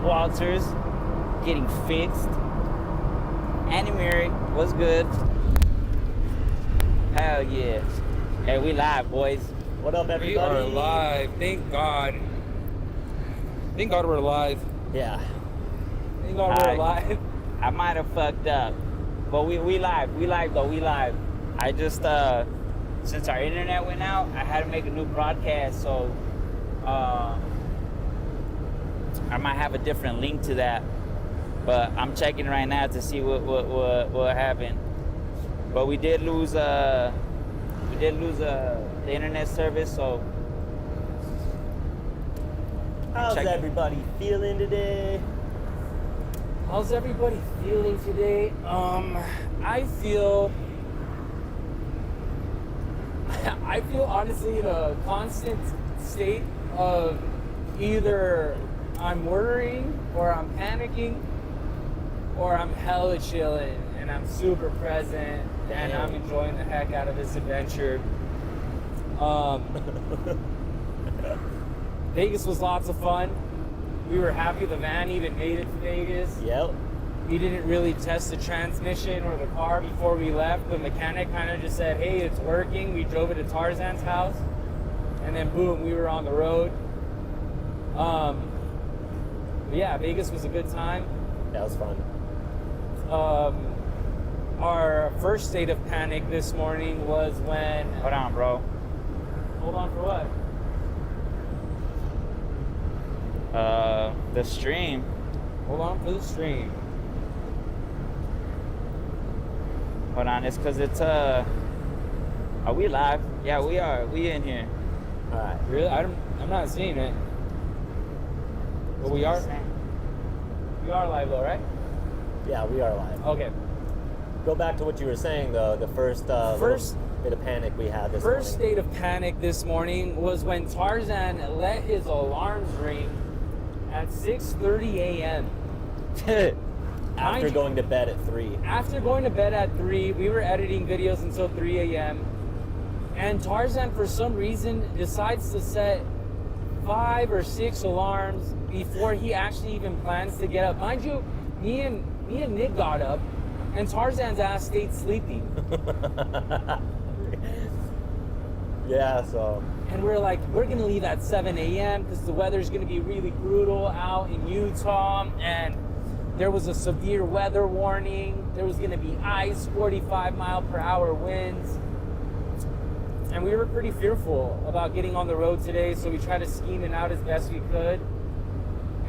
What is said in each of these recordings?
Walters, getting fixed. Annie Mary, what's good? Hell yeah. Hey, we live, boys. What up, everybody? We are live. Thank God. Thank God we're live. Yeah. Thank God we're live. I might have fucked up, but we live. We live though. We live. I just since our internet went out, I had to make a new broadcast, so I might have a different link to that. But I'm checking right now to see what happened. But we did lose the internet service, so. How's everybody feeling today? How's everybody feeling today? I feel honestly in a constant state of either I'm worrying or I'm panicking or I'm hella chilling and I'm super present and I'm enjoying the heck out of this adventure. Vegas was lots of fun. We were happy the van even made it to Vegas. Yep. We didn't really test the transmission or the car before we left. The mechanic kind of just said, hey, it's working. We drove it to Tarzan's house. And then boom, we were on the road. But yeah, Vegas was a good time. That was fun. Our first state of panic this morning was when... Hold on, bro. Hold on for what? The stream. Hold on for the stream. Hold on, it's because it's are we live? Yeah, we are. We in here. All right. Really? I'm not seeing it. But we are. We are live though, right? Yeah, we are live. Okay. Go back to what you were saying though. The first bit of panic we had this morning. First state of panic this morning was when Tarzan let his alarms ring at 6:30 a.m. After going to bed at 3. After going to bed at 3, we were editing videos until 3 a.m. And Tarzan, for some reason, decides to set 5 or 6 alarms before he actually even plans to get up. Mind you, me and Nick got up, and Tarzan's ass stayed sleeping. Yeah, so. And we're like, we're gonna leave at 7 a.m. because the weather's gonna be really brutal out in Utah, and there was a severe weather warning. There was gonna be ice, 45-mile-per-hour winds. And we were pretty fearful about getting on the road today, so we tried to scheme it out as best we could.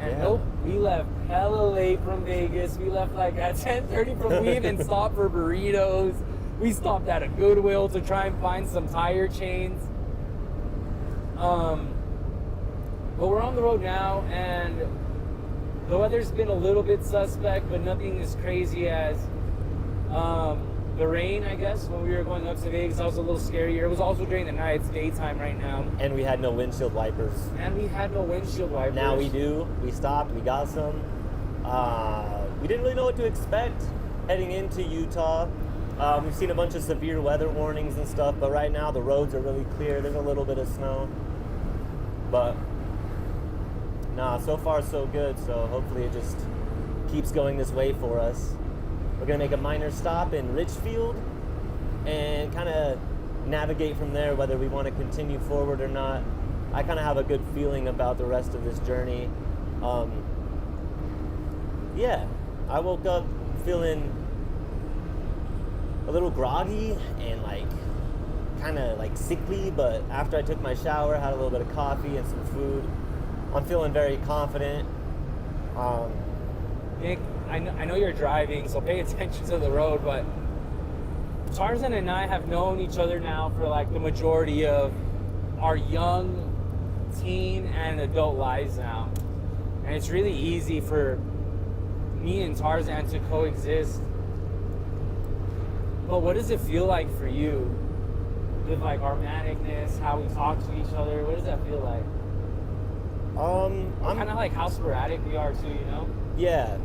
And nope, we left hella late from Vegas. We left like at 10:30 from, we even stopped for burritos. We stopped at a Goodwill to try and find some tire chains. But we're on the road now, and the weather's been a little bit suspect, but nothing as crazy as the rain, I guess. When we were going up to Vegas, that was a little scarier. It was also during the night. It's daytime right now. And we had no windshield wipers. Now we do. We stopped. We got some. We didn't really know what to expect heading into Utah. We've seen a bunch of severe weather warnings and stuff, but right now the roads are really clear. There's a little bit of snow. But, nah, so far so good. So hopefully it just keeps going this way for us. We're going to make a minor stop in Richfield and kind of navigate from there whether we want to continue forward or not. I kind of have a good feeling about the rest of this journey. Yeah, I woke up feeling a little groggy and like kind of like sickly, but after I took my shower, had a little bit of coffee and some food, I'm feeling very confident. Nick, I know you're driving, so pay attention to the road, but Tarzan and I have known each other now for like the majority of our young teen and adult lives now. And it's really easy for me and Tarzan to coexist. But what does it feel like for you with like our manicness, how we talk to each other? What does that feel like? I'm kind of like how sporadic we are too, you know? Yeah.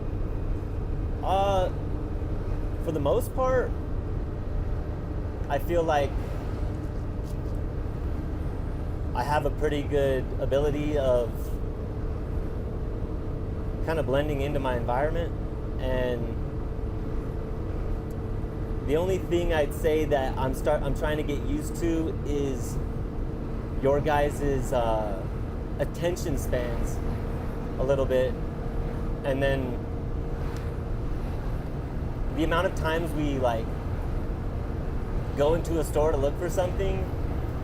For the most part, I feel like I have a pretty good ability of kind of blending into my environment. And the only thing I'd say that I'm trying to get used to is your guys' attention spans a little bit, and then the amount of times we like go into a store to look for something,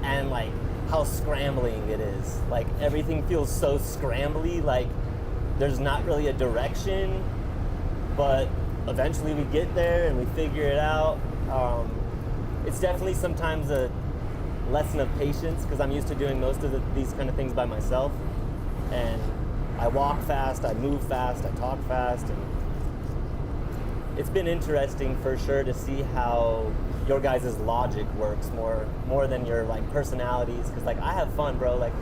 and like how scrambling it is. Like everything feels so scrambly, like there's not really a direction, but eventually we get there and we figure it out. It's definitely sometimes a lesson of patience, because I'm used to doing most of these kind of things by myself, and I walk fast, I move fast, I talk fast, and it's been interesting for sure to see how your guys' logic works more than your like personalities, because like I have fun, bro. Like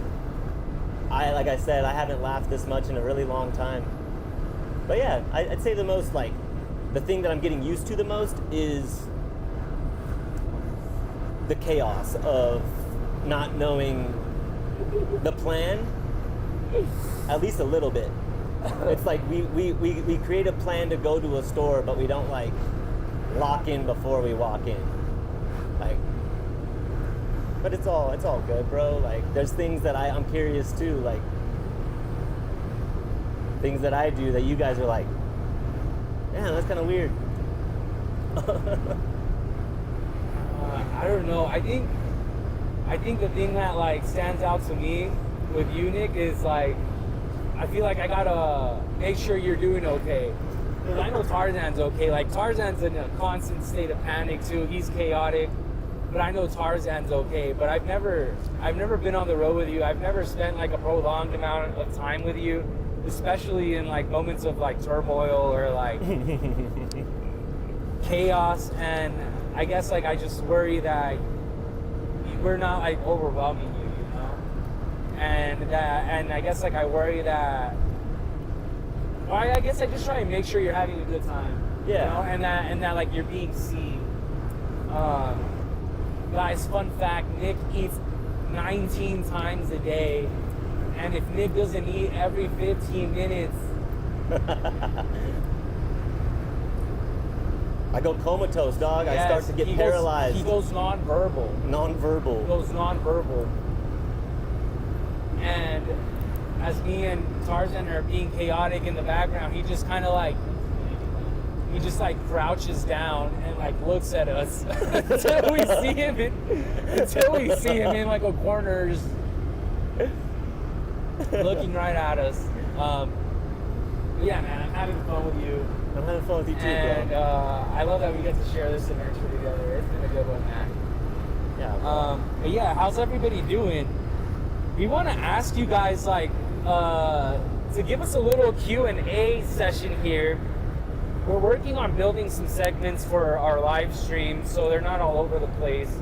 I said, I haven't laughed this much in a really long time. But yeah, I'd say the most like the thing that I'm getting used to the most is the chaos of not knowing the plan, at least a little bit. It's like we create a plan to go to a store, but we don't like lock in before we walk in. Like, but it's all good, bro. Like there's things that I'm curious too, like things that I do that you guys are like, yeah, that's kind of weird. I don't know. I think the thing that like stands out to me with you, Nick, is like I feel like I gotta make sure you're doing okay. Because I know Tarzan's okay. Like Tarzan's in a constant state of panic too. He's chaotic, but I know Tarzan's okay. But I've never been on the road with you. I've never spent like a prolonged amount of time with you, especially in like moments of like turmoil or like chaos. And I guess like I just worry that we're not like overwhelming you, you know? And I guess like I worry that, well, I guess I just try and make sure you're having a good time. Yeah. You know? And that like you're being seen. Guys, fun fact, Nick eats 19 times a day. And if Nick doesn't eat every 15 minutes, I go comatose, dog. yes, I start to get paralyzed. He goes nonverbal. Nonverbal. He goes nonverbal. And as me and Tarzan are being chaotic in the background, he just kind of like, he just like crouches down and like looks at us until we see him in like a corner, just looking right at us. Yeah, man, I'm having fun with you. I'm having fun with you too, and, bro. I love that we get to share this adventure together. It's been a good one, man. Yeah. But yeah, how's everybody doing? We want to ask you guys like to give us a little Q&A session here. We're working on building some segments for our live stream so they're not all over the place.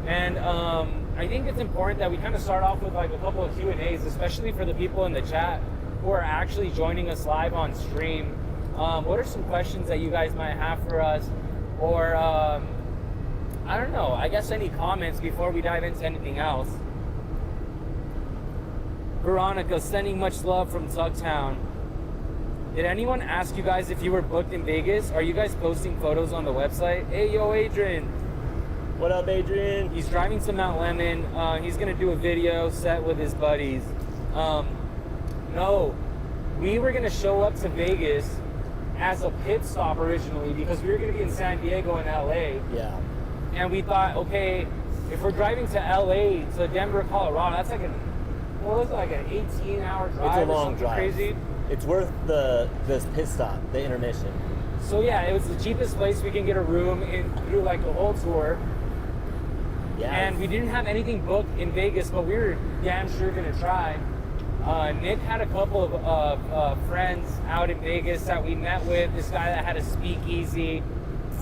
And I think it's important that we kind of start off with like a couple of Q&As, especially for the people in the chat who are actually joining us live on stream. What are some questions that you guys might have for us? Or, I don't know, I guess any comments before we dive into anything else. Veronica, sending much love from Tugtown. Did anyone ask you guys if you were booked in Vegas? Are you guys posting photos on the website? Hey, yo, Adrian. What up, Adrian? He's driving to Mount Lemmon. He's going to do a video set with his buddies. No, we were going to show up to Vegas as a pit stop originally because we were going to be in San Diego and LA. Yeah. And we thought, okay, if we're driving to LA to Denver, Colorado, that's like an 18-hour drive. It's a long or something drive. Crazy. It's worth this pit stop, the intermission. So yeah, it was the cheapest place we can get a room in through like the whole tour. Yeah. And we didn't have anything booked in Vegas, but we were damn sure gonna try. Nick had a couple of friends out in Vegas that we met with. This guy that had a speakeasy,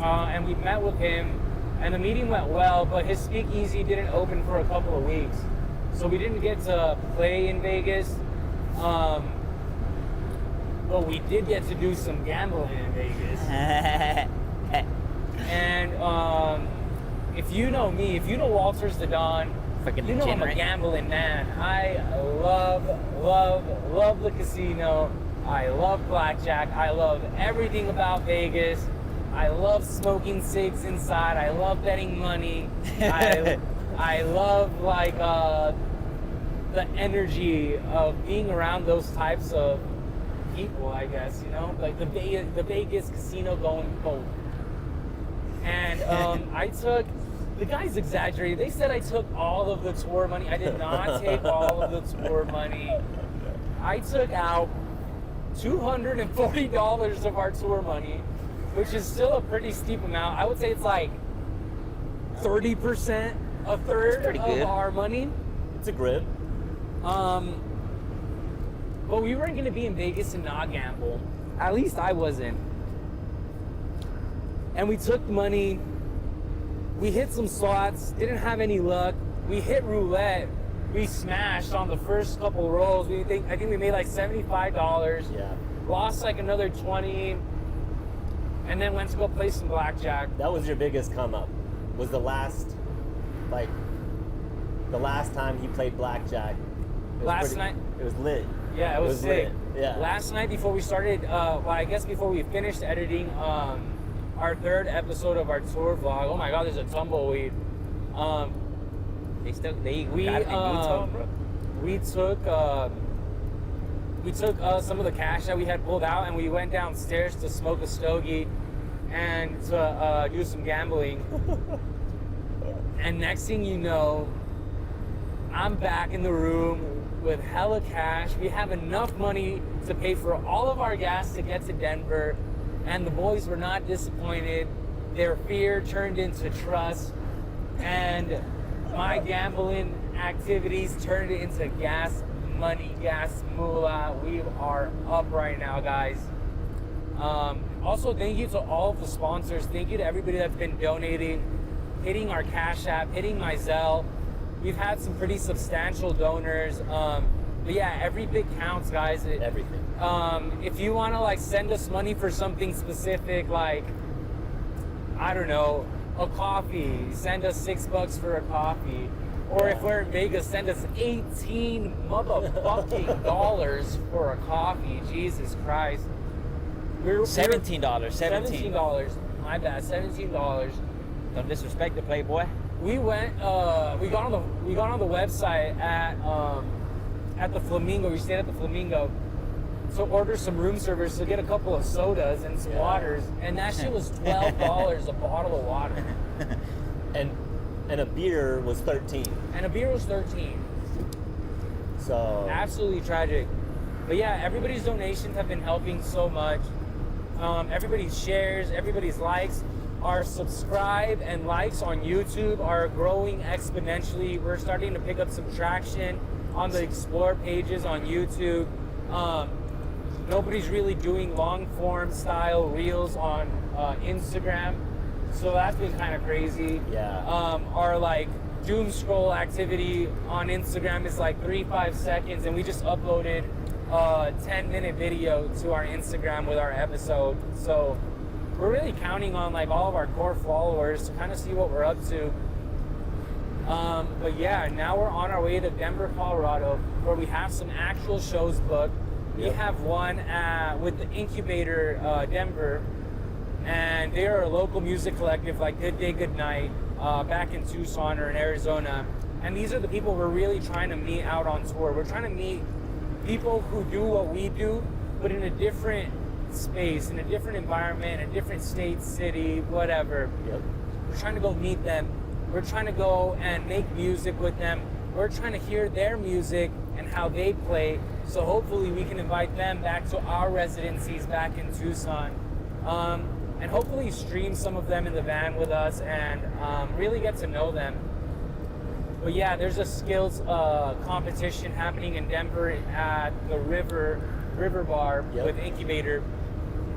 and we met with him, and the meeting went well. But his speakeasy didn't open for a couple of weeks, so we didn't get to play in Vegas. But we did get to do some gambling in Vegas. And if you know me, if you know Walters the Don, Fucking you know I'm a degenerate. gambling man. I love the casino. I love blackjack. I love everything about Vegas. I love smoking cigs inside. I love betting money. I love like the energy of being around those types of people, I guess, you know, like the Vegas casino going folk. And the guys exaggerated. They said I took all of the tour money. I did not take all of the tour money. I took out $240 of our tour money, which is still a pretty steep amount. I would say it's like 30%, a third of our money. It's a grip. But we weren't going to be in Vegas and not gamble. At least I wasn't. And we took the money. We hit some slots. Didn't have any luck. We hit roulette. We smashed on the first couple rolls. I think we made like $75. Yeah. Lost like another 20. And then went to go play some blackjack. That was your biggest come up. Was the last time you played blackjack. Last night. It was lit. Yeah, it was sick. Lit. Yeah. Last night before we started, I guess before we finished editing our third episode of our tour vlog. Oh my God, there's a tumbleweed. They got it in We Utah, bro. took some of the cash that we had pulled out, and we went downstairs to smoke a stogie and to do some gambling. And next thing you know, I'm back in the room with hella cash. We have enough money to pay for all of our gas to get to Denver, and the boys were not disappointed. Their fear turned into trust, and my gambling activities turned into gas money, gas moolah. We are up right now, guys. Also, thank you to all of the sponsors. Thank you to everybody that's been donating, hitting our Cash App, hitting my Zelle. We've had some pretty substantial donors. But yeah, every bit counts, guys. Everything. If you want to like send us money for something specific, like, I don't know, a coffee, send us $6 for a coffee. Or if we're in Vegas, send us 18 motherfucking dollars for a coffee. Jesus Christ. $17. $17. My bad, $17. Don't disrespect the Playboy. We went. We got on the website at the Flamingo. We stayed at the Flamingo to order some room service to get a couple of sodas and some waters, and that shit was $12 a bottle of water. And a beer was 13. And a beer was 13. So Absolutely tragic. But yeah, everybody's donations have been helping so much. Everybody's shares, everybody's likes. Our subscribe and likes on YouTube are growing exponentially. We're starting to pick up some traction on the explore pages on YouTube. Nobody's really doing long form style reels on Instagram, so that's been kind of crazy. Yeah. Our like doom scroll activity on Instagram is like 3-5 seconds, and we just uploaded a 10-minute video to our Instagram with our episode. So we're really counting on like all of our core followers to kind of see what we're up to. But yeah, now we're on our way to Denver, Colorado, where we have some actual shows booked. We have one with the Incubator Denver, and they are a local music collective like Good Day, Good Night, back in Tucson or in Arizona. And these are the people we're really trying to meet out on tour. We're trying to meet people who do what we do, but in a different space, in a different environment, in a different state, city, whatever. Yep. We're trying to go meet them. We're trying to go and make music with them. We're trying to hear their music and how they play. So hopefully we can invite them back to our residencies back in Tucson. And hopefully stream some of them in the van with us and really get to know them. But yeah, there's a skills competition happening in Denver at the River Bar with Incubator.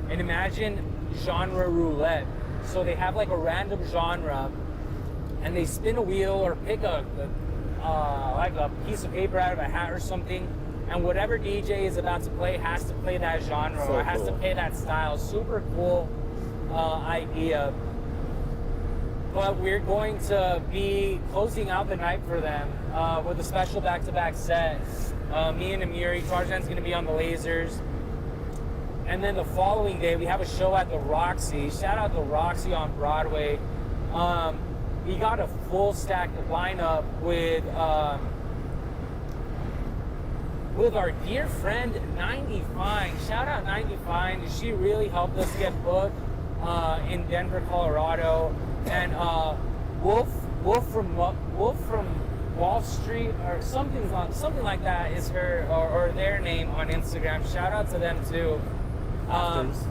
And imagine genre roulette. So they have like a random genre, and they spin a wheel or pick like a piece of paper out of a hat or something, and whatever DJ is about to play has to play that genre or has to play that style. Super cool idea. But we're going to be closing out the night for them with a special back-to-back set. Me and Amiri, Tarzan's going to be on the lasers. And then the following day, we have a show at the Roxy. Shout out to Roxy on Broadway. We got a full stack lineup with our dear friend 90 Fine. Shout out 90 Fine. She really helped us get booked in Denver, Colorado. And Wolf from Wall Street or something like that is her or their name on Instagram. Shout out to them too. Afters.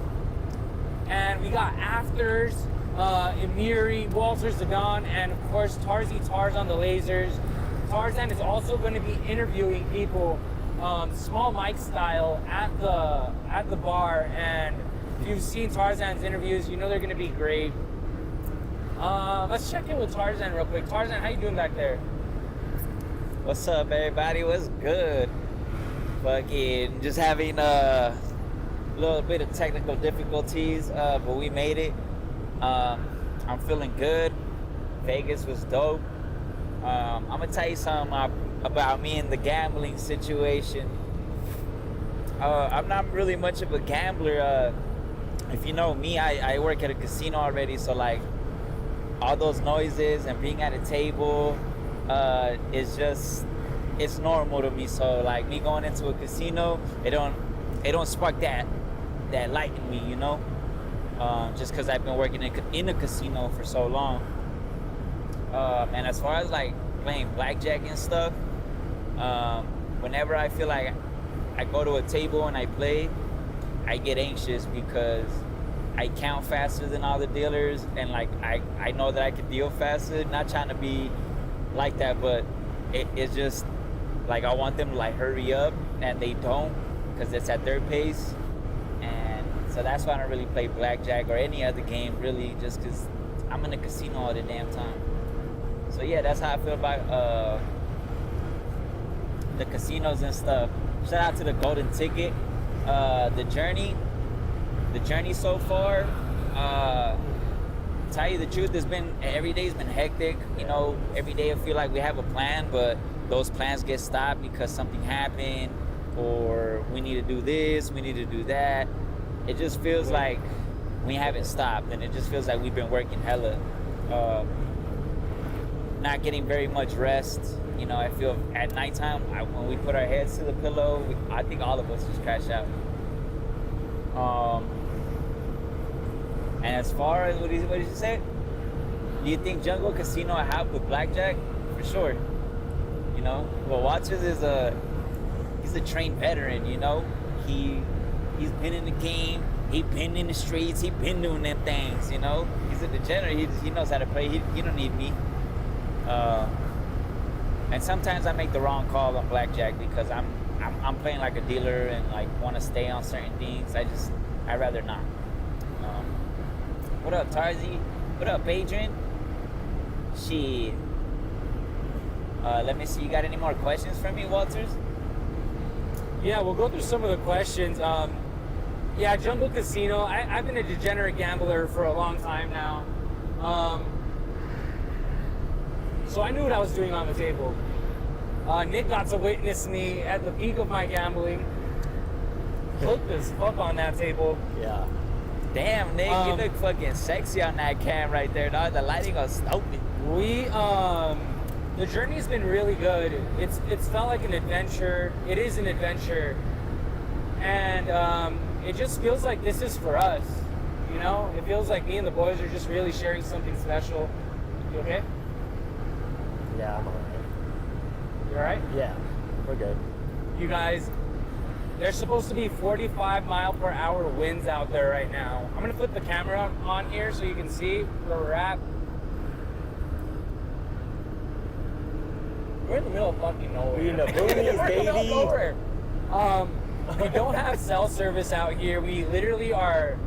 And we got Afters, Emiri, Walter Zidane, and of course Tarzan the Lasers. Tarzan is also going to be interviewing people, small mic style, at the bar. And if you've seen Tarzan's interviews, you know they're going to be great. Let's check in with Tarzan real quick. Tarzan, how you doing back there? What's up, everybody? What's good? Fucking just having a little bit of technical difficulties, but we made it. I'm feeling good. Vegas was dope. I'm gonna tell you something about me and the gambling situation. I'm not really much of a gambler. If you know me, I work at a casino already, so like all those noises and being at a table is just, it's normal to me. So like me going into a casino, it don't spark that light in me, you know. Just because I've been working in a casino for so long. And as far as like playing blackjack and stuff, whenever I feel like I go to a table and I play, I get anxious because I count faster than all the dealers, and like I know that I can deal faster. Not trying to be like that, but it's just like I want them to like hurry up, and they don't, because it's at their pace. And so that's why I don't really play blackjack or any other game really, just because I'm in a casino all the damn time. So yeah, that's how I feel about the casinos and stuff. Shout out to the golden ticket. The journey so far, tell you the truth, every day's been hectic. You know, every day I feel like we have a plan, but those plans get stopped because something happened, or we need to do this, we need to do that. It just feels like we haven't stopped, and it just feels like we've been working hella, not getting very much rest. You know, I feel at nighttime, when we put our heads to the pillow, I think all of us just crash out. And as far as what did you say? Do you think Jungle Casino helped with blackjack? For sure. You know, well, Waters he's a trained veteran. You know, he's been in the game. He been in the streets. He been doing them things. You know, he's a degenerate. He knows how to play. He don't need me. And sometimes I make the wrong call on blackjack because I'm playing like a dealer and like want to stay on certain things. I'd rather not. What up, Tarzi? What up, Adrian? Shit. Let me see. You got any more questions for me, Walters? Yeah, we'll go through some of the questions. Yeah, Jungle Casino. I've been a degenerate gambler for a long time now. So I knew what I was doing on the table. Nick got to witness me at the peak of my gambling. Hooked as fuck on that table. Yeah. Damn, Nick, you look fucking sexy on that cam right there, dog. The lighting was stupid. The journey's been really good. It's felt like an adventure. It is an adventure. And it just feels like this is for us. You know? It feels like me and the boys are just really sharing something special. You okay? Yeah, I'm alright. You alright? Yeah, we're good. You guys, there's supposed to be 45-mile-per-hour winds out there right now. I'm gonna put the camera on here so you can see where we're at. We're in the middle of fucking nowhere. We're in the boonies, We're in the middle of baby. nowhere. We don't have cell service out here. We literally are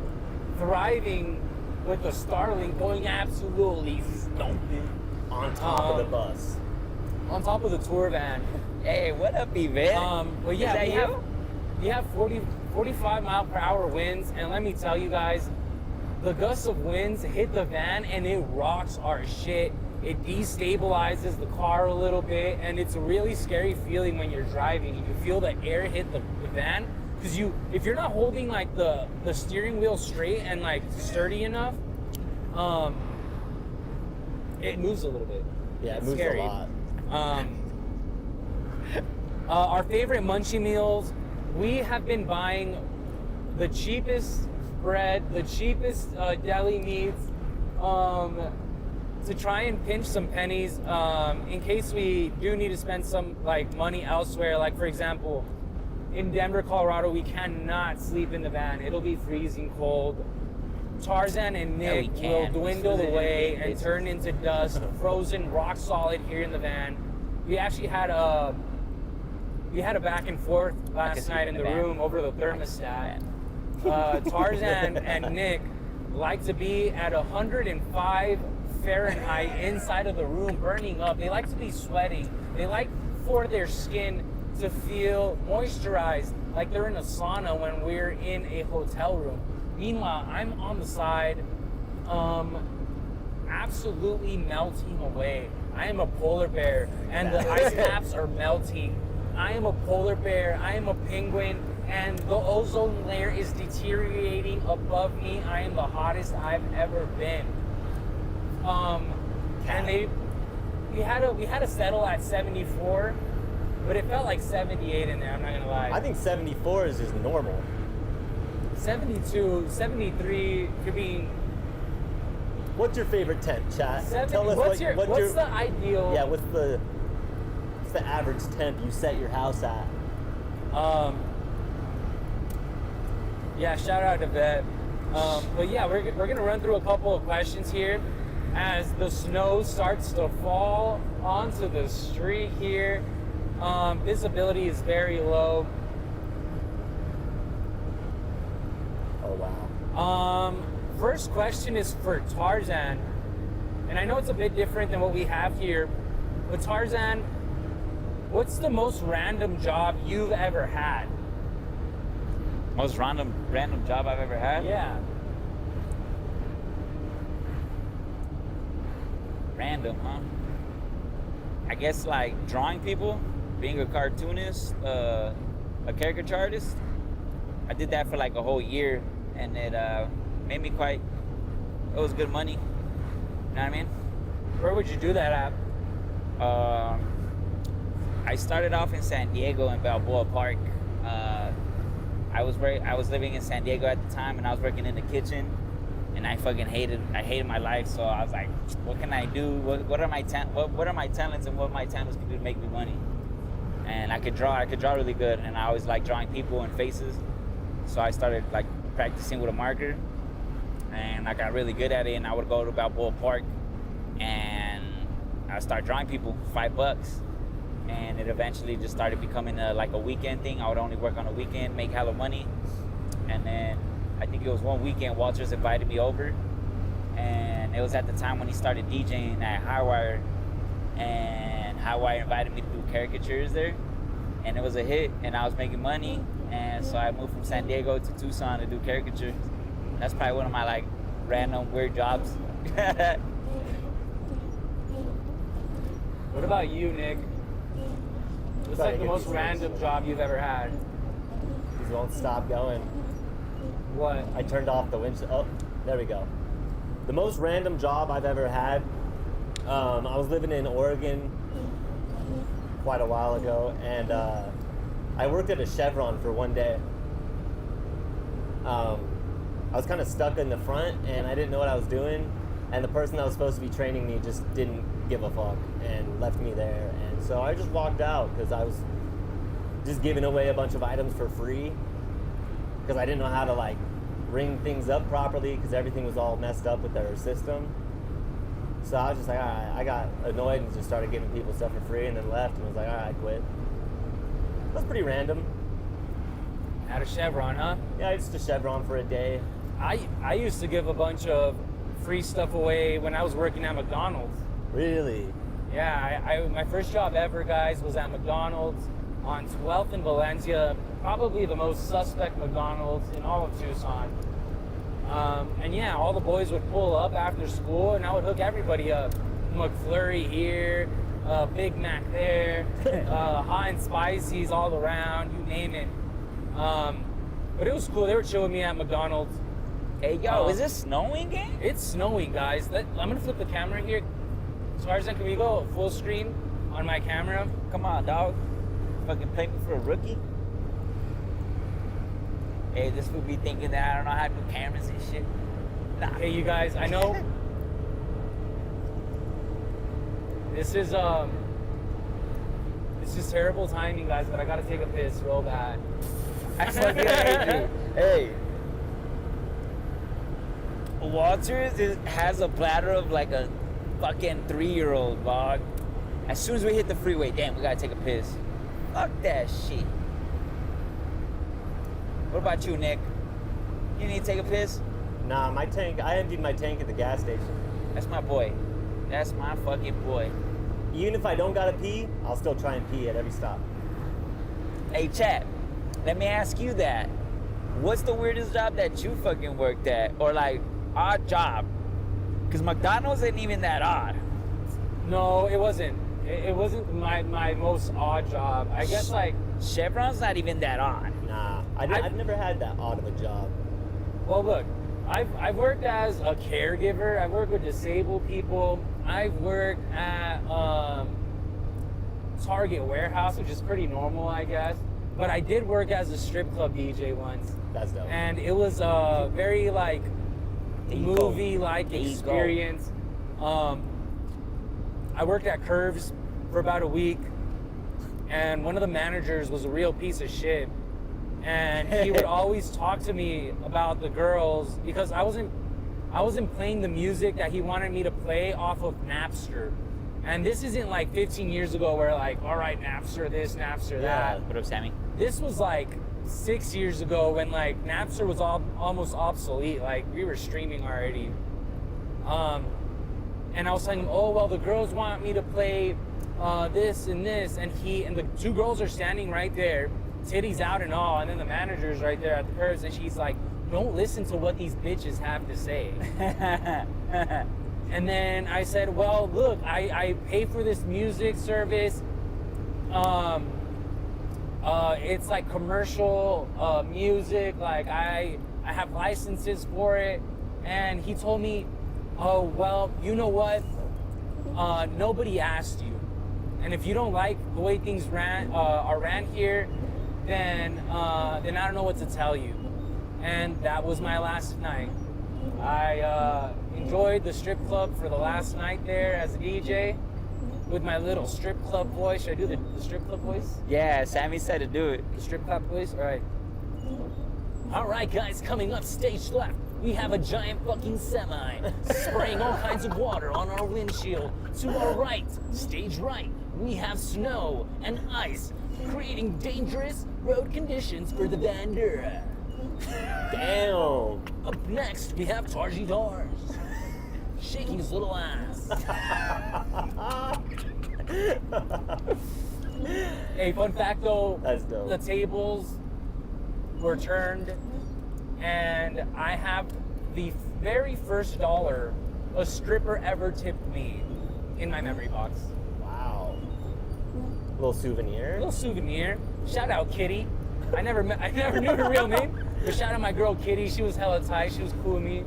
thriving with the Starlink going absolutely stupid. On top of the bus. On top of the tour van. Hey, what up, Yvette? But yeah, Is that we have 45-mile-per-hour winds, and let me tell you guys, the gusts of winds hit the van and it rocks our shit. It destabilizes the car a little bit, and it's a really scary feeling when you're driving and you feel the air hit the van. because if you're not holding like the steering wheel straight and like sturdy enough, it moves a little bit. Yeah, it It's moves scary. a lot. Our favorite munchie meals, we have been buying the cheapest bread, the cheapest deli meats, to try and pinch some pennies in case we do need to spend some like money elsewhere. Like for example, in Denver, Colorado, we cannot sleep in the van. It'll be freezing cold. Tarzan and Yeah, we Nick will can. dwindle away and It's- turn into dust, frozen rock solid here in the van. We actually had a back and forth last night in the room over the thermostat. Tarzan and Nick like to be at 105 Fahrenheit inside of the room, burning up. They like to be sweating. They like for their skin to feel moisturized, like they're in a sauna when we're in a hotel room. Meanwhile, I'm on the side, absolutely melting away. I am a polar bear, and the ice caps are melting. I am a polar bear. I am a penguin, and the ozone layer is deteriorating above me. I am the hottest I've ever been. And we had to settle at 74, but it felt like 78 in there. I'm not gonna lie. I think 74 is just normal. 72, 73 could be. What's your favorite tent, chat? 70, Tell us what's what the ideal? Yeah, what's the average temp you set your house at? Yeah, shout out to Vet. But yeah, we're gonna run through a couple of questions here as the snow starts to fall onto the street here. Visibility is very low. Oh wow. First question is for Tarzan, and I know it's a bit different than what we have here, but Tarzan, what's the most random job you've ever had? Most random job I've ever had? Yeah. Random, huh? I guess like drawing people, being a cartoonist, a caricature artist. I did that for like a whole year, and it made me it was good money. You know what I mean? Where would you do that at? I started off in San Diego in Balboa Park. I was living in San Diego at the time, and I was working in the kitchen, and I hated my life. So I was like, what can I do? What are my talents, and what my talents can do to make me money? And I could draw really good, and I always liked drawing people and faces. So I started like practicing with a marker, and I got really good at it. And I would go to Balboa Park, and I started drawing people, $5. And it eventually just started becoming like a weekend thing. I would only work on a weekend, make hella money. And then I think it was one weekend, Walters invited me over. And it was at the time when he started DJing at Highwire. And Highwire invited me to do caricatures there. And it was a hit, and I was making money. And so I moved from San Diego to Tucson to do caricatures. That's probably one of my like random weird jobs. What about you, Nick? What's like the most random job you've ever had? These won't stop going. What? I turned off the windshield. Oh, there we go. The most random job I've ever had. I was living in Oregon quite a while ago, and I worked at a Chevron for one day. I was kind of stuck in the front, and I didn't know what I was doing. And the person that was supposed to be training me just didn't give a fuck and left me there. And so I just walked out because I was just giving away a bunch of items for free because I didn't know how to like ring things up properly because everything was all messed up with their system. So I was just like, all right, I got annoyed and just started giving people stuff for free and then left and was like, all right, I quit. That's pretty random. At a Chevron, huh? Yeah, it's just Chevron for a day. I used to give a bunch of free stuff away when I was working at McDonald's. Really? Yeah, my first job ever, guys, was at McDonald's on 12th and Valencia, probably the most suspect McDonald's in all of Tucson. And yeah, all the boys would pull up after school, and I would hook everybody up. McFlurry here, Big Mac there, hot and spices all around, you name it. But it was cool. They were chilling with me at McDonald's. Hey, yo, is it snowing, gang? It's snowing, guys. I'm gonna flip the camera here. Tarzan, can we go full screen on my camera? Come on, dog. Fucking play me for a rookie. Hey, this would be thinking that I don't know how to do cameras and shit. Nah. Hey, you guys, I know this is terrible timing, guys, but I gotta take a piss real bad. I fucking hate you. Hey. Walters has a bladder of like a fucking 3-year-old, dog. As soon as we hit the freeway, damn, we gotta take a piss. Fuck that shit. What about you, Nick? You need to take a piss? Nah, my tank. I emptied my tank at the gas station. That's my boy. That's my fucking boy. Even if I don't gotta pee, I'll still try and pee at every stop. Hey, chat. Let me ask you that. What's the weirdest job that you fucking worked at? Or like, odd job? Because McDonald's ain't even that odd. No, it wasn't. It wasn't my most odd job. I guess like Chevron's not even that odd. Nah, I've never had that odd of a job. Well, look, I've worked as a caregiver. I've worked with disabled people. I've worked at Target warehouse, which is pretty normal, I guess. But I did work as a strip club DJ once. That's dope. And it was a very like movie-like experience. I worked at Curves for about a week, and one of the managers was a real piece of shit. And he would always talk to me about the girls because I wasn't playing the music that he wanted me to play off of Napster. And this isn't like 15 years ago where like, all right, Napster this, Napster that. What up, Sammy? This was like 6 years ago when like Napster was almost obsolete. Like we were streaming already. And I was telling him, oh, well, the girls want me to play this and this. And the two girls are standing right there, titties out and all. And then the manager's right there at the curves. And she's like, don't listen to what these bitches have to say. And then I said, well, look, I pay for this music service. It's like commercial music. Like I have licenses for it. And he told me, oh, well, you know what? Nobody asked you. And if you don't like the way things are ran here, then I don't know what to tell you. And that was my last night. I enjoyed the strip club for the last night there as a DJ with my little strip club voice. Should I do the strip club voice? Yeah, Sammy said to do it. The strip club voice? All right. All right, guys, coming up stage left, we have a giant fucking semi spraying all kinds of water on our windshield. To our right, stage right, we have snow and ice, creating dangerous road conditions for the Bandura. Damn. Up next, we have Tarji Tars, shaking his little ass. Hey, fun fact though, That's dope. the tables were turned, and I have the very first dollar a stripper ever tipped me in my memory box. Wow. Little souvenir. A little souvenir. Shout out Kitty. I never knew her real name, but shout out my girl Kitty. She was hella tight. She was cool with me.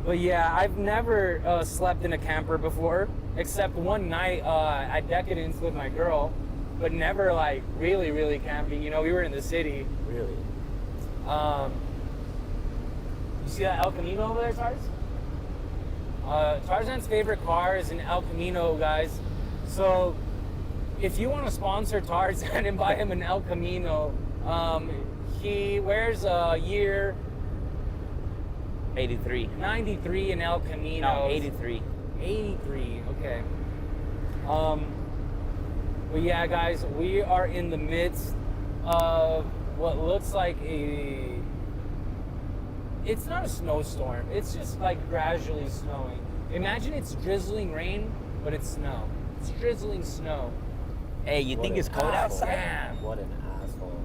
But yeah, I've never slept in a camper before, except one night at Decadence with my girl, but never like really camping. You know, we were in the city. Really? You see that El Camino over there, Tarz? Tarzan's favorite car is an El Camino, guys. So if you want to sponsor Tarzan and buy him an El Camino, he wears a year 83. 93 in El Camino. No, 83. 83, okay. But yeah, guys, we are in the midst of what looks like it's not a snowstorm, it's just like gradually snowing. Imagine it's drizzling rain, but it's snow. It's drizzling snow. Hey, you think What it's an cold asshole. outside? Damn. What an asshole.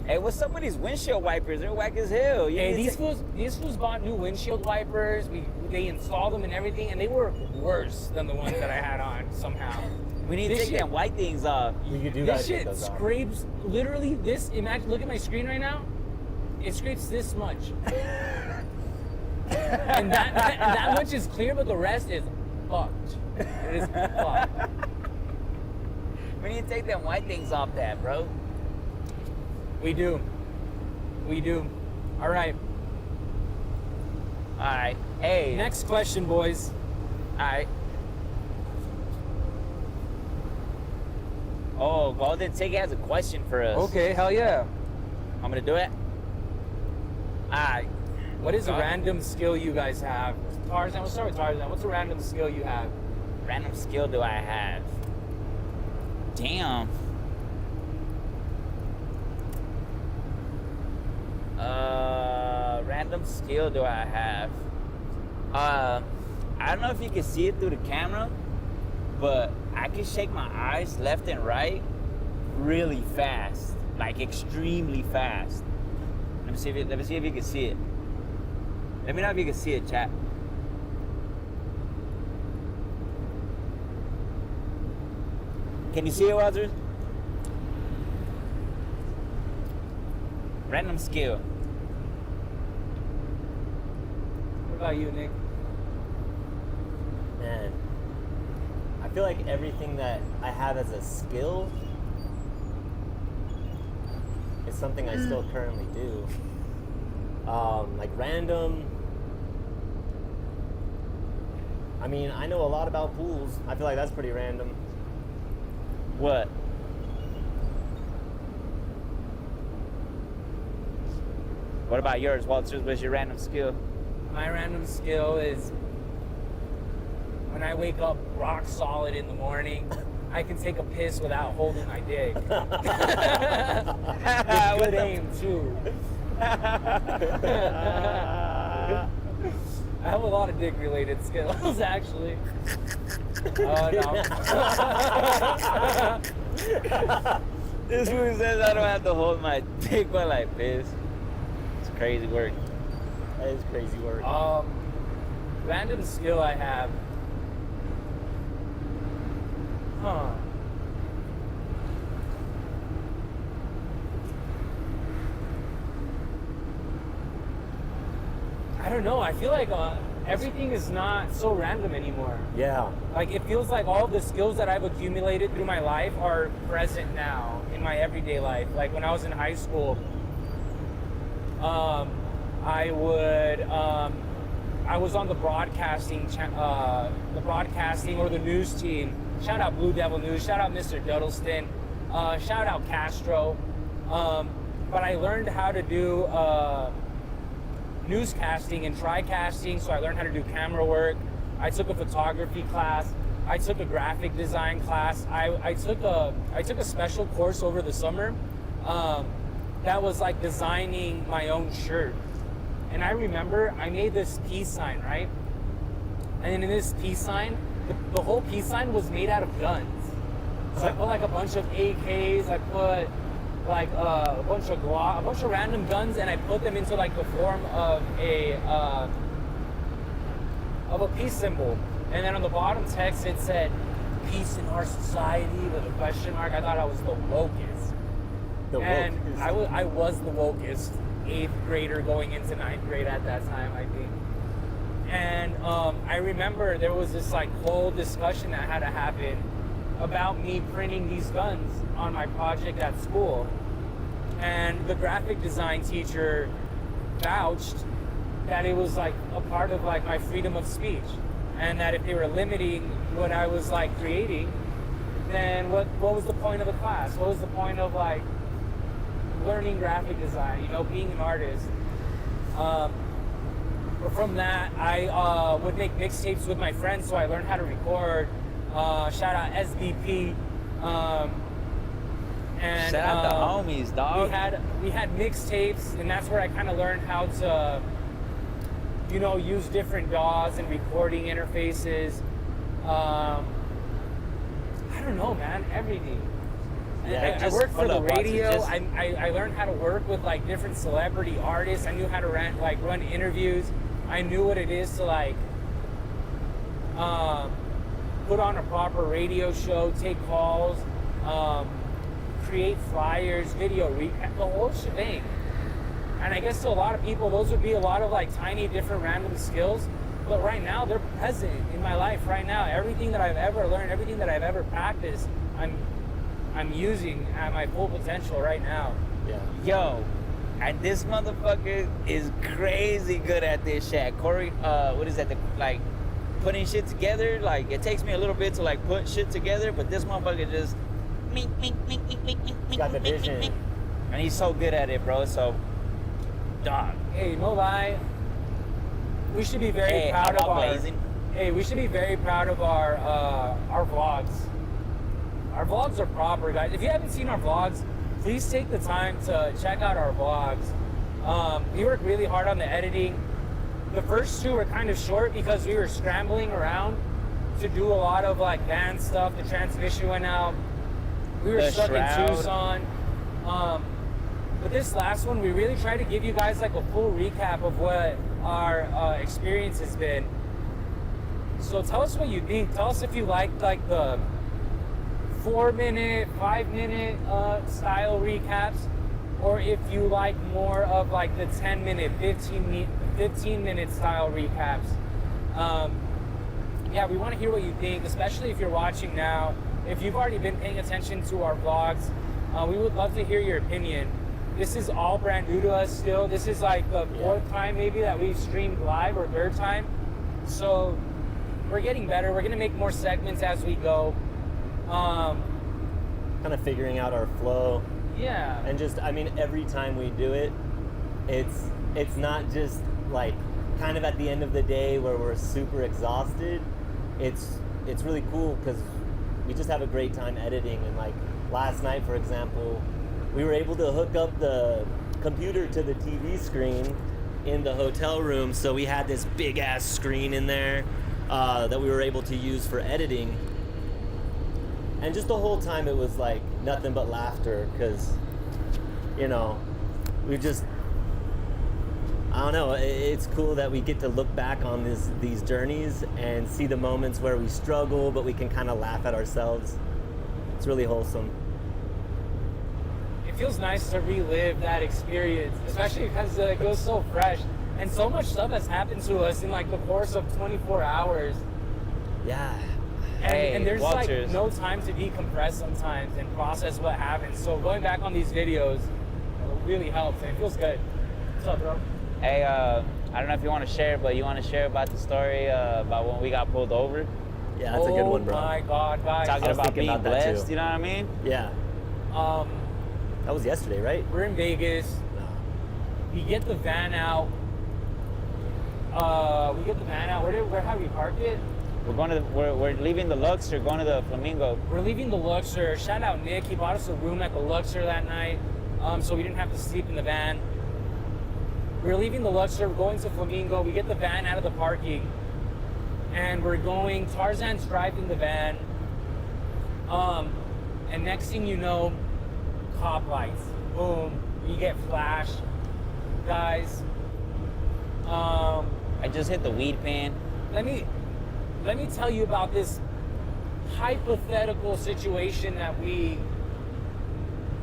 Hey, what's up with these windshield wipers? They're whack as hell. You Hey, need to these fools bought new windshield wipers. They installed them and everything, and they were worse than the ones that I had on somehow. We need to This take shit- them white things off. We could do This that. shit scrapes literally this. Imagine, look at my screen right now. It scrapes this much, and that much is clear, but the rest is fucked. It is fucked. We need to take them white things off that, bro. We do. All right. All right. Hey. Next question, boys. All right. Oh, Golden Ticket has a question for us. Okay, hell yeah. I'm gonna do it. All right. What is a Go ahead. random skill you guys have? Tarzan, we'll start with Tarzan. What's a random skill you have? Random skill do I have? Damn. Random skill do I have? I don't know if you can see it through the camera, but I can shake my eyes left and right really fast, like extremely fast. Let me see if you can see it. Let me know if you can see it, chat. Can you see it, Walter? Random skill. What about you, Nick? Man, I feel like everything that I have as a skill is something I still currently do. Like random. I mean, I know a lot about pools. I feel like that's pretty random. What? What about yours, Walter? What's your random skill? My random skill is when I wake up rock solid in the morning, I can take a piss without holding my dick. With good aim, too. I have a lot of dick-related skills, actually. Oh, no. This fool says I don't have to hold my dick while I piss. It's crazy work. That is crazy work. Random skill I have. Huh. I don't know. I feel like everything is not so random anymore. Yeah. Like, it feels like all the skills that I've accumulated through my life are present now in my everyday life. Like, when I was in high school, I was on the broadcasting or the news team. Shout out Blue Devil News. Shout out Mr. Duddleston. Shout out Castro. But I learned how to do newscasting and TriCasting, so I learned how to do camera work. I took a photography class. I took a graphic design class. I took a special course over the summer that was like designing my own shirt. And I remember I made this peace sign, right? And in this peace sign, the whole peace sign was made out of guns. So I put like a bunch of AKs, I put like a bunch of random guns, and I put them into like the form of a peace symbol. And then on the bottom text it said, "Peace in our society," with a question mark. I thought I was the wokest. I was the wokest 8th grader going into 9th grade at that time, I think. And I remember there was this like whole discussion that had to happen about me printing these guns on my project at school. And the graphic design teacher vouched that it was like a part of like my freedom of speech, and that if they were limiting what I was like creating, then what was the point of the class? What was the point of like learning graphic design, you know, being an artist? But from that, I would make mixtapes with my friends, so I learned how to record. Shout out SVP. And Shout out the homies, dog. We had mixtapes, and that's where I kind of learned how to, you know, use different DAWs and recording interfaces. I don't know, man, everything. Yeah, I worked for the radio. Just- I learned how to work with like different celebrity artists. I knew how to run interviews. I knew what it is to like put on a proper radio show, take calls, create flyers, video recap, the whole shebang. And I guess to a lot of people, those would be a lot of like tiny, different, random skills. But right now, they're present in my life. Right now, everything that I've ever learned, everything that I've ever practiced, I'm using at my full potential right now. Yeah. Yo, and this motherfucker is crazy good at this shit. Corey, what is that? Like putting shit together. Like it takes me a little bit to like put shit together, but this motherfucker just Got the vision. and he's so good at it, bro. So, dog. Hey, no lie. We should be very proud of our. Hey, we should be very proud of our vlogs. Our vlogs are proper, guys. If you haven't seen our vlogs, please take the time to check out our vlogs. We work really hard on the editing. The first two were kind of short because we were scrambling around to do a lot of like van stuff. The transmission went out. We were stuck in Tucson. But this last one, we really tried to give you guys like a full recap of what our experience has been. So tell us what you think. Tell us if you liked like the 4-minute, 5-minute style recaps, or if you like more of like the 10-minute, 15-minute style recaps. Yeah, we want to hear what you think, especially if you're watching now. If you've already been paying attention to our vlogs, we would love to hear your opinion. This is all brand new to us still. This is like the fourth time maybe that we've streamed live, or third time. So we're getting better. We're gonna make more segments as we go. Kind of figuring out our flow. Yeah. And just, I mean, every time we do it, it's not just like kind of at the end of the day where we're super exhausted. It's really cool because we just have a great time editing. And like last night, for example, we were able to hook up the computer to the TV screen in the hotel room. So we had this big ass screen in there that we were able to use for editing. And just the whole time it was like nothing but laughter because, you know, we just, I don't know, it's cool that we get to look back on these journeys and see the moments where we struggle, but we can kind of laugh at ourselves. It's really wholesome. It feels nice to relive that experience, especially because it goes so fresh. And so much stuff has happened to us in like the course of 24 hours. Yeah. And there's like no time to decompress sometimes and process what happened. So going back on these videos really helps, and it feels good. What's up, bro? Hey, I don't know if you want to share, but you want to share about the story about when we got pulled over? Yeah, that's a good one, bro. Oh my God, guys. Talking about being blessed, too. you know what I mean? Yeah. That was yesterday, right? We're in Vegas. No. We get the van out. Where have we parked it? We're leaving the Luxor, going to the Flamingo. We're leaving the Luxor. Shout out Nick. He bought us a room at the Luxor that night, so we didn't have to sleep in the van. We're leaving the Luxor. We're going to Flamingo. We get the van out of the parking, and we're going. Tarzan's driving the van. And next thing you know, cop lights. Boom. You get flashed, guys. I just hit the weed pan. Let me tell you about this hypothetical situation that we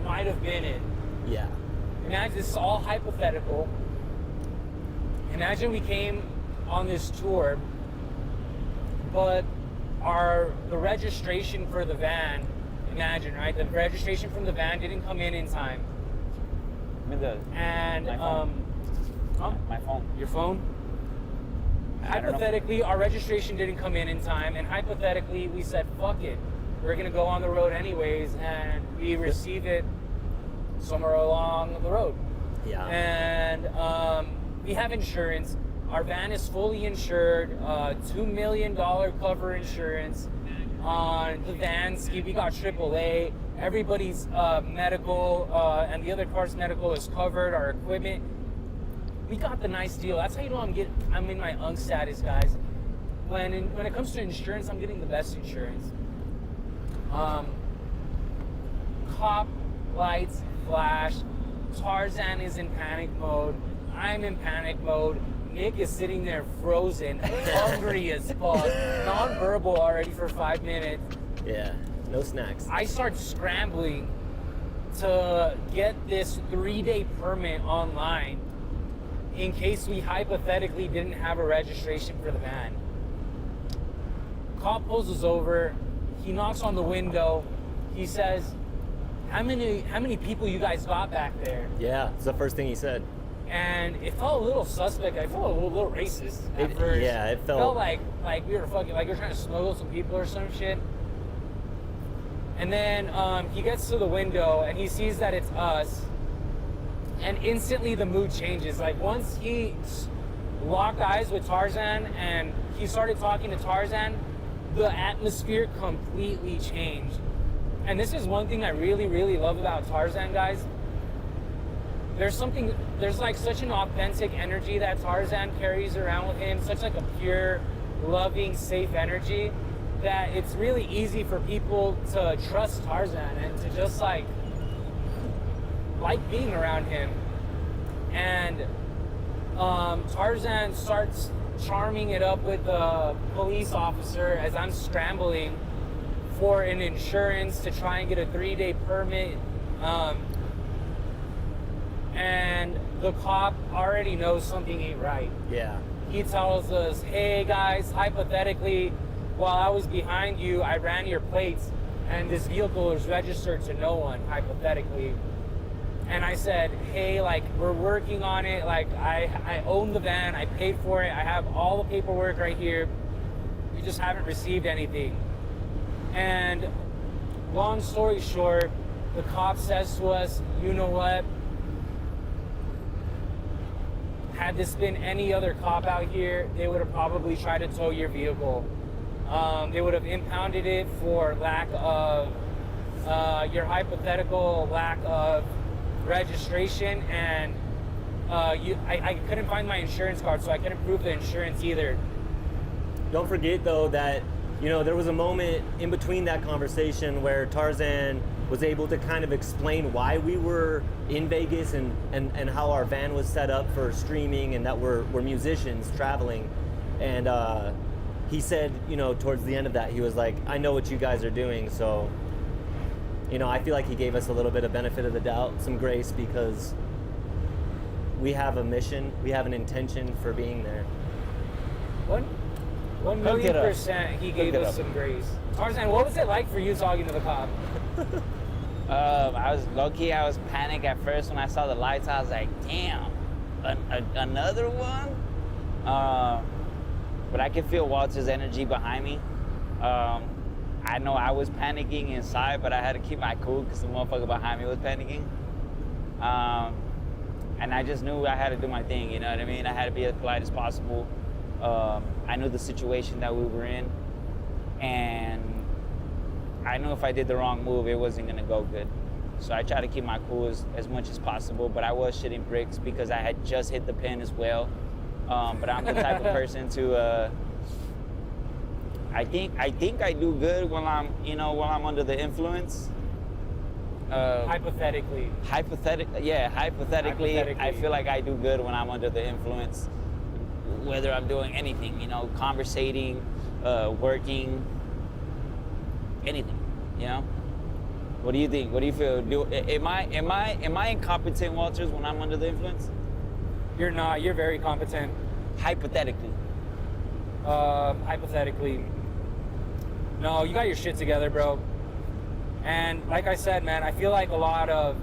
might have been in. Yeah. Imagine, this is all hypothetical. Imagine we came on this tour, but the registration for the van, imagine, right? The registration from the van didn't come in time. And my phone. My phone. Your phone? Hypothetically, our registration didn't come in time, and hypothetically, we said, fuck it. We're gonna go on the road anyways, and we receive it somewhere along the road. Yeah. And we have insurance. Our van is fully insured, $2 million cover insurance on the van ski. We got AAA. Everybody's medical and the other car's medical is covered. Our equipment. We got the nice deal. That's how you know I'm in my UNC status, guys. When it comes to insurance, I'm getting the best insurance. Cop lights flash. Tarzan is in panic mode. I'm in panic mode. Nick is sitting there frozen, hungry as fuck, non-verbal already for 5 minutes. Yeah, no snacks. I start scrambling to get this 3-day permit online in case we hypothetically didn't have a registration for the van. Cop pulls us over. He knocks on the window. He says, how many people you guys got back there? Yeah, it's the first thing he said. And it felt a little suspect. I felt a little racist at first. Yeah, it felt... Felt like we were fucking, like we were trying to smuggle some people or some shit. And then he gets to the window and he sees that it's us. And instantly the mood changes. Like once he locked eyes with Tarzan and he started talking to Tarzan, the atmosphere completely changed. And this is one thing I really, really love about Tarzan, guys. There's like such an authentic energy that Tarzan carries around with him, such like a pure, loving, safe energy, that it's really easy for people to trust Tarzan and to just like being around him. And Tarzan starts charming it up with the police officer as I'm scrambling for an insurance to try and get a 3-day permit. And the cop already knows something ain't right. Yeah. He tells us, hey guys, hypothetically, while I was behind you, I ran your plates and this vehicle is registered to no one, hypothetically. And I said, hey, like, we're working on it. Like, I own the van, I paid for it, I have all the paperwork right here. We just haven't received anything. And long story short, the cop says to us, you know what? Had this been any other cop out here, they would have probably tried to tow your vehicle. They would have impounded it for lack of, your hypothetical lack of registration, and I couldn't find my insurance card, so I couldn't prove the insurance either. Don't forget though that, you know, there was a moment in between that conversation where Tarzan was able to kind of explain why we were in Vegas and how our van was set up for streaming and that we're musicians traveling. And he said, you know, towards the end of that, he was like, I know what you guys are doing, so, you know, I feel like he gave us a little bit of benefit of the doubt, some grace, because we have a mission, we have an intention for being there. 1,000,000% he gave us some grace. Tarzan, what was it like for you talking to the cop? I was low-key, I was panicked at first when I saw the lights. I was like, damn, another one? But I could feel Walter's energy behind me. I know I was panicking inside, but I had to keep my cool because the motherfucker behind me was panicking. And I just knew I had to do my thing, you know what I mean? I had to be as polite as possible. I knew the situation that we were in, and I knew if I did the wrong move, it wasn't gonna go good. So I tried to keep my cool as much as possible, but I was shitting bricks because I had just hit the pin as well. But I'm the type of person to, I think I do good when I'm under the influence. Hypothetically, I feel like I do good when I'm under the influence, whether I'm doing anything, you know, conversating, working, anything, you know. What do you think? What do you feel? Am I incompetent, Walters, when I'm under the influence? you're not. You're very competent. Hypothetically. Hypothetically. No, you got your shit together, bro. And like I said, man, I feel like a lot of,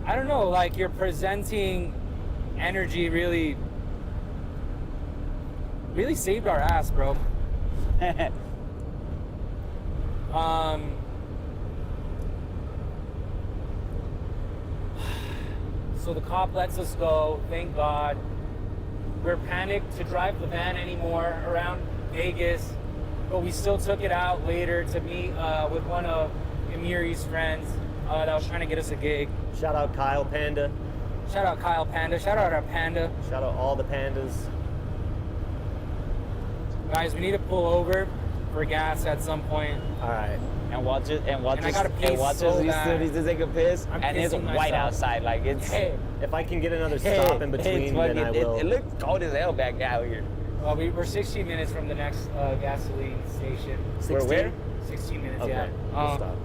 I don't know, like you're presenting energy really saved our ass, bro. So the cop lets us go, thank God. We're panicked to drive the van anymore around Vegas, but we still took it out later to meet with one of Emiri's friends that was trying to get us a gig. Shout out Kyle Panda. Shout out Kyle Panda. Shout out our panda. Shout out all the pandas. Guys, we need to pull over for gas at some point. All right. and watches I gotta piss so these bad. cities to take a piss, I'm and it's pissing white myself. outside. Like it's Hey, If I can get another stop in between, then I will. It looks cold as hell back out here. we're 16 minutes from the next gasoline station. We're where? 16 minutes, Okay, yeah. we'll stop.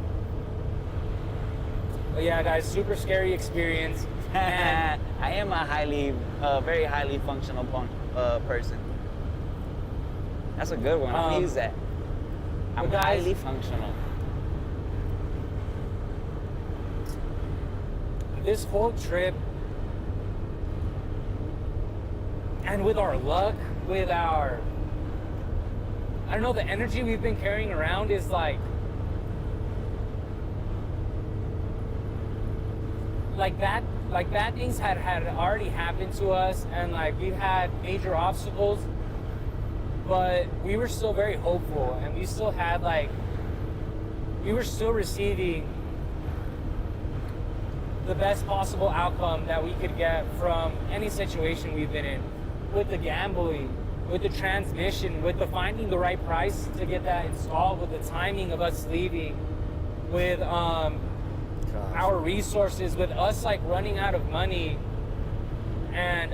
But yeah, guys, super scary experience. And I am a very highly functional person. That's a good one. I'm gonna use that. I'm but guys- highly functional. this whole trip, and with our luck, with our, I don't know, the energy we've been carrying around is like bad things had already happened to us, and like we've had major obstacles, but we were still very hopeful, and we still had we were still receiving the best possible outcome that we could get from any situation we've been in, with the gambling, with the transmission, with the finding the right price to get that installed, with the timing of us leaving, with our resources, with us like running out of money, and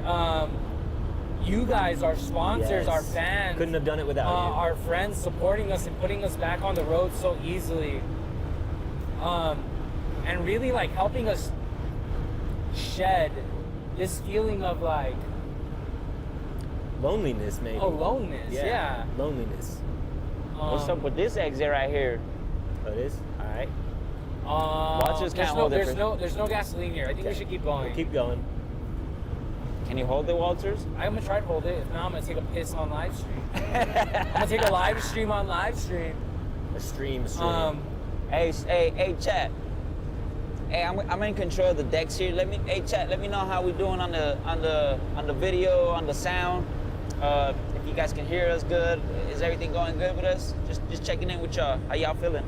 you guys, our sponsors, Yes. our fans, Couldn't have done it without you. our friends supporting us and putting us back on the road so easily, and really like helping us shed this feeling of like Loneliness, maybe. aloneness. Yeah. Loneliness. What's up with this exit right here? Oh, it is? All right. Watches can't hold it for- there's no gasoline here. I think we should keep going. We'll keep going. Can you hold it, Walters? I'm gonna try to hold it. If not, I'm gonna take a piss on live stream. I'm gonna take a live stream on live stream. A stream. Hey, chat. Hey, I'm in control of the decks here. Hey, chat. Let me know how we doing on the video, on the sound. If you guys can hear us good, is everything going good with us? Just checking in with y'all. How y'all feeling?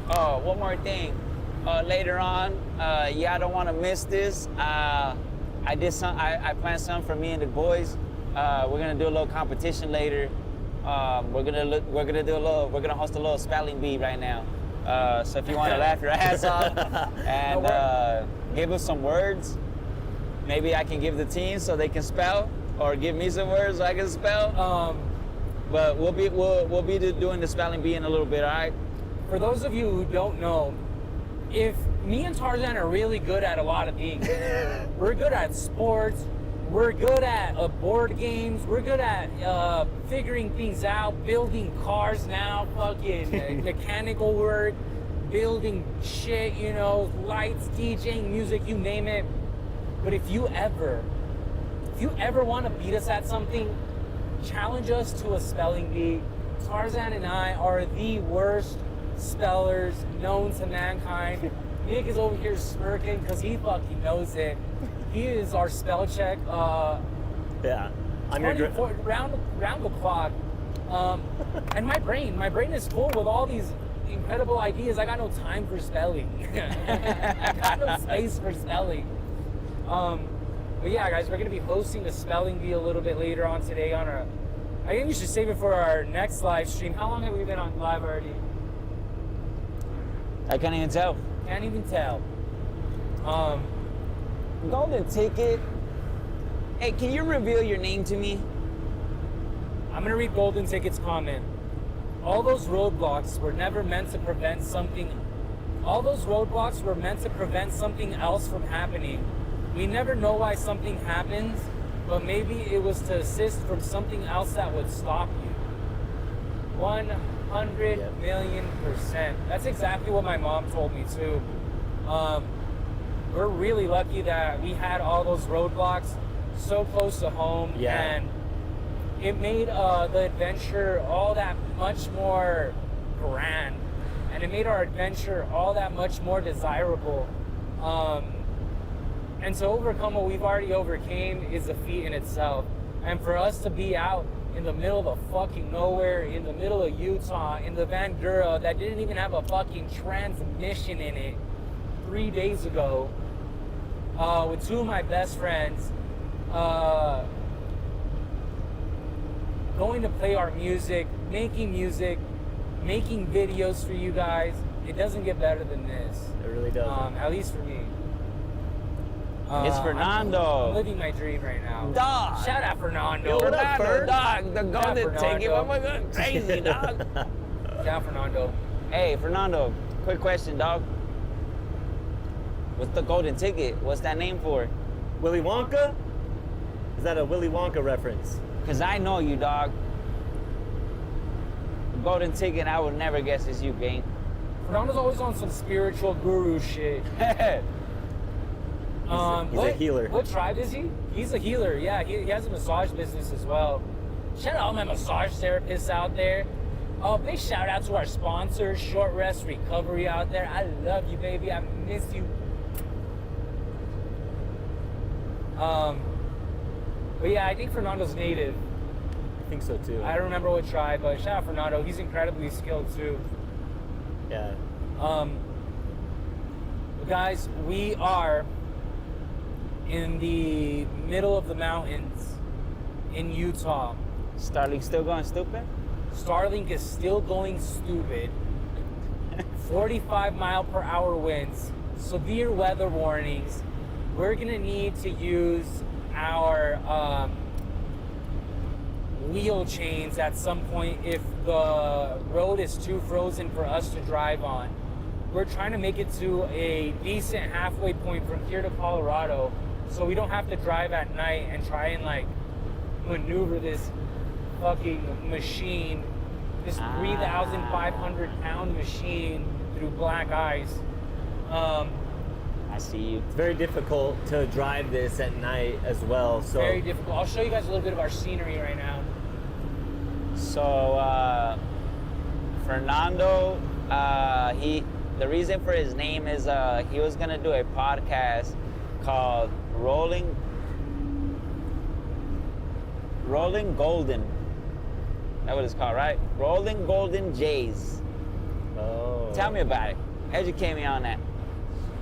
Oh, one more thing. Later on, y'all don't want to miss this. I planned something for me and the boys. We're gonna do a little competition later. We're gonna host a little spelling bee right now. So if you want to laugh your ass off and give us some words, maybe I can give the team so they can spell, or give me some words so I can spell. But we'll be doing the spelling bee in a little bit. All right. For those of you who don't know, if me and Tarzan are really good at a lot of things, we're good at sports, we're good at board games, we're good at figuring things out, building cars now, fucking mechanical work, building shit, you know, lights, DJing, music, you name it. But if you ever want to beat us at something, challenge us to a spelling bee. Tarzan and I are the worst spellers known to mankind. Nick is over here smirking because he fucking knows it. He is our spell check. Yeah. I'm your 24 round the clock. And my brain is full with all these incredible ideas. I got no time for spelling. I got no space for spelling. But yeah, guys, we're gonna be hosting a spelling bee a little bit later on today I think we should save it for our next live stream. How long have we been on live already? I can't even tell. Can't even tell. Golden ticket. Hey, can you reveal your name to me? I'm gonna read Golden Ticket's comment. All those roadblocks were never meant to prevent something. All those roadblocks were meant to prevent something else from happening. We never know why something happens, but maybe it was to assist from something else that would stop you. 100,000,000%. That's exactly what my mom told me too. We're really lucky that we had all those roadblocks so close to home, and it made the adventure all that much more grand, and it made our adventure all that much more desirable. And to overcome what we've already overcame is a feat in itself. And for us to be out in the middle of the fucking nowhere, in the middle of Utah, in the Van Gura that didn't even have a fucking transmission in it 3 days ago, with two of my best friends, going to play our music, making videos for you guys. It doesn't get better than this. It really does. At least for me. It's Fernando. I'm living my dream right now. Dog. Shout out Fernando. Yo, Fernando, dog. The Shout golden out ticket. Fernando. Oh my God, crazy, dog. Shout out Fernando. Hey, Fernando, quick question, dog. What's the golden ticket? What's that name for? Willy Wonka? Is that a Willy Wonka reference? Because I know you, dog. The golden ticket, I would never guess is you, gang. Fernando's always on some spiritual guru shit. He's a healer. What tribe is he? He's a healer, yeah. He has a massage business as well. Shout out all my massage therapists out there. Oh, big shout out to our sponsors, Short Rest Recovery out there. I love you, baby. I miss you. But yeah, I think Fernando's native. I think so too. I don't remember what tribe, but shout out Fernando. He's incredibly skilled too. Yeah. Guys, we are in the middle of the mountains in Utah. Starlink still going stupid? Starlink is still going stupid. 45-mile-per-hour winds, severe weather warnings. We're gonna need to use our wheel chains at some point if the road is too frozen for us to drive on. We're trying to make it to a decent halfway point from here to Colorado so we don't have to drive at night and try and like maneuver this fucking machine, this 3,500-pound machine through black ice. I see you. It's very difficult to drive this at night as well. So Very difficult. I'll show you guys a little bit of our scenery right now. So, Fernando, the reason for his name is he was gonna do a podcast called Rolling Golden. That's what it's called, right? Rolling Golden Jays. Oh. Tell me about it. Educate me on that.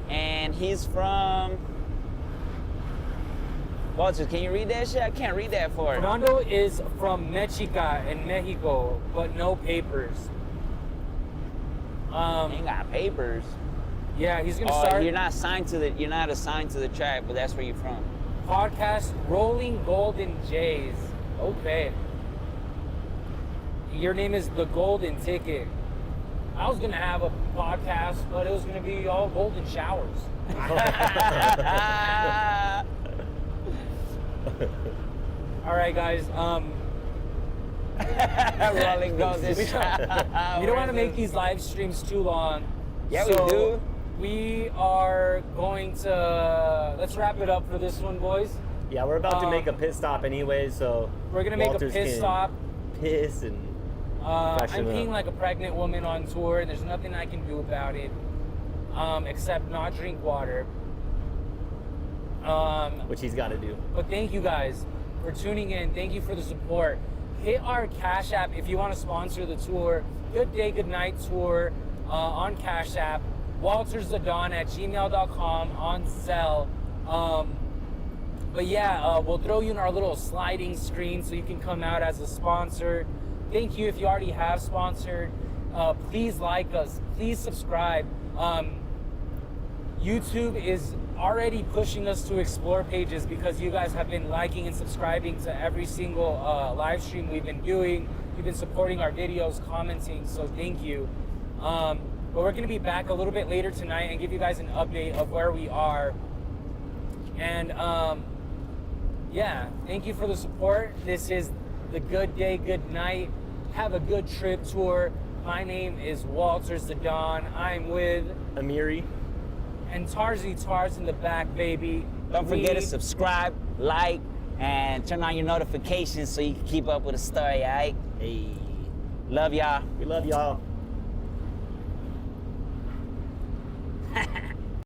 And he's from... Walter, can you read that shit? I can't read that for him. Fernando is from Mexica in Mexico, but no papers. He ain't got papers. Yeah, he's gonna start You're not assigned to the track, but that's where you're from. podcast Rolling Golden Jays. Okay. Your name is The Golden Ticket. I was gonna have a podcast, but it was gonna be all golden showers. All right, guys. Rolling Golden. We don't want to make these live streams too long. Yeah, so we do. We are going to let's wrap it up for this one, boys. Yeah, we're about to make a pit stop anyway, so We're gonna make Walters a pit can stop. Piss and I'm peeing like a pregnant woman on tour, and there's nothing I can do about it, except not drink water. which he's got to do. But thank you guys for tuning in. Thank you for the support. Hit our Cash App if you want to sponsor the tour. Good Day, Good Night Tour on Cash App. waltersthedon@gmail.com on cell. But yeah, we'll throw you in our little sliding screen so you can come out as a sponsor. Thank you if you already have sponsored. Please like us. Please subscribe. YouTube is already pushing us to explore pages because you guys have been liking and subscribing to every single live stream we've been doing. You've been supporting our videos, commenting, so thank you. But we're going to be back a little bit later tonight and give you guys an update of where we are. And yeah, thank you for the support. This is the Good Day, Good Night, Have a Good Trip tour. My name is Walters the Don. I'm with Amiri. and Tar's in the back, baby. Don't forget to subscribe, like, and turn on your notifications so you can keep up with the story, all right? Hey, Love y'all. we love y'all.